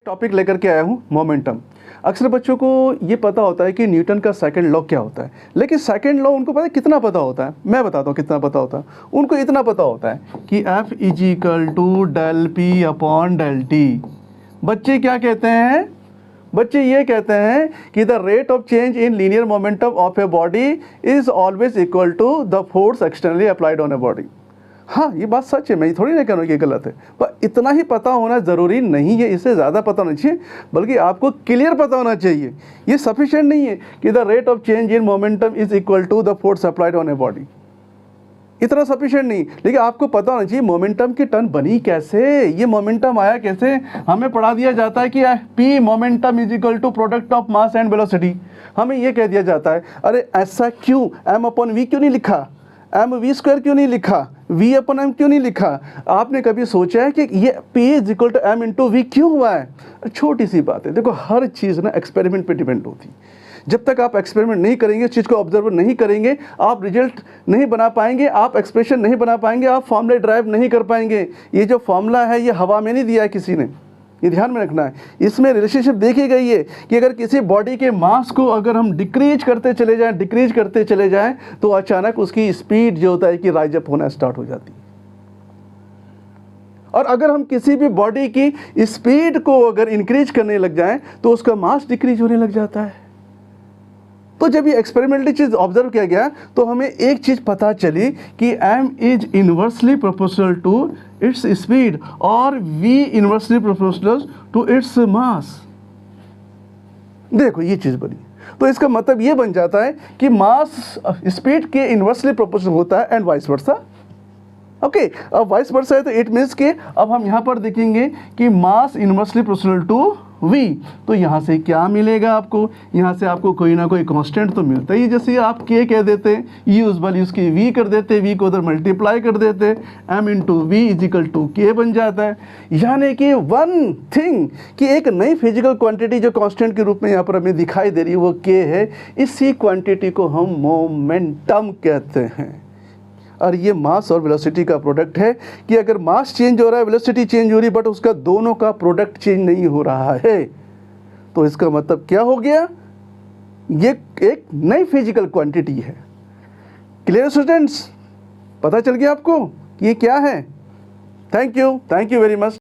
Topic लेकर के आया हूँ मोमेंटम। अक्सर बच्चों को ये पता होता है कि न्यूटन का सेकंड लॉ क्या होता है, लेकिन सेकंड लॉ उनको पता है कितना पता होता है। मैं बताता हूँ कितना पता होता है। उनको इतना पता होता है कि F = del P upon del T। बच्चे क्या कहते हैं? बच्चे ये कहते हैं कि the rate of change in linear momentum of a body is always equal to the force externally applied on a body. हाँ, ये बात सच है, मैं थोड़ी ना कह रहा हूँ कि गलत है, पर इतना ही पता होना ज़रूरी नहीं है, इससे ज़्यादा पता होना चाहिए, बल्कि आपको क्लियर पता होना चाहिए। ये सफिशिएंट नहीं है कि the rate of change in momentum is equal to the force applied on a body. इतना सफिशिएंट नहीं, लेकिन आपको पता होना चाहिए मोमेंटम की टर्म बनी कैसे, ये मोमेंटम आया कैसे। हमें पढ़ा दिया जाता है कि P momentum is equal to product of mass and velocity. हमें ये कह दिया जाता है, अरे ऐसा क्यों, M/V क्यों नहीं लिखा, mv² क्यों नहीं लिखा, V/m क्यों नहीं लिखा। आपने कभी सोचा है कि ये P = m/v क्यों हुआ है? छोटी सी बात है। देखो, हर चीज़ ना एक्सपेरिमेंट पे डिपेंड होती। जब तक आप एक्सपेरिमेंट नहीं करेंगे, इस चीज़ को ऑब्जर्व नहीं करेंगे, आप रिजल्ट नहीं बना पाएंगे, आप एक्सप्रेशन नहीं बना पाएंगे, आप फॉर्मूले ड्राइव नहीं कर पाएंगे। ये जो फॉर्मूला है ये हवा में नहीं दिया है किसी ने, ये ध्यान में रखना है। इसमें रिलेशनशिप देखी गई है कि अगर किसी बॉडी के मास को अगर हम डिक्रीज करते चले जाएं तो अचानक उसकी स्पीड जो होता है कि राइज अप होना स्टार्ट हो जाती है। और अगर हम किसी भी बॉडी की स्पीड को अगर इंक्रीज करने लग जाएं तो उसका मास डिक्रीज होने लग जाता है। तो जब ये एक्सपेरिमेंटली चीज़ ऑब्जर्व किया गया तो हमें एक चीज़ पता चली कि m is inversely proportional to its speed और v inversely proportional to its mass. देखो, ये चीज़ बनी, तो इसका मतलब ये बन जाता है कि मास स्पीड के इन्वर्सली प्रोपोर्शनल होता है एंड वाइस वर्सा। ओके, अब वाइस वर्सा है तो इट मीन्स कि अब हम यहाँ पर देखेंगे कि मास इन्वर्सली प्रोपोर्शनल टू v। तो यहाँ से क्या मिलेगा आपको? यहाँ से आपको कोई ना कोई कांस्टेंट तो मिलता ही। जैसे आप k कह देते, यूजबल उसकी v कर देते, v को उधर मल्टीप्लाई कर देते, m/v = k बन जाता है। यानी कि वन थिंग कि एक नई फिजिकल क्वांटिटी जो कांस्टेंट के रूप में यहाँ पर हमें दिखाई दे रही है वो k है। इसी क्वांटिटी को हम मोमेंटम कहते हैं। और ये मास और वेलोसिटी का प्रोडक्ट है कि अगर मास चेंज हो रहा है, वेलोसिटी चेंज हो रही है, बट उसका दोनों का प्रोडक्ट चेंज नहीं हो रहा है, तो इसका मतलब क्या हो गया? ये एक नई फिजिकल क्वांटिटी है। Clear students? पता चल गया आपको ये क्या है? Thank you very much.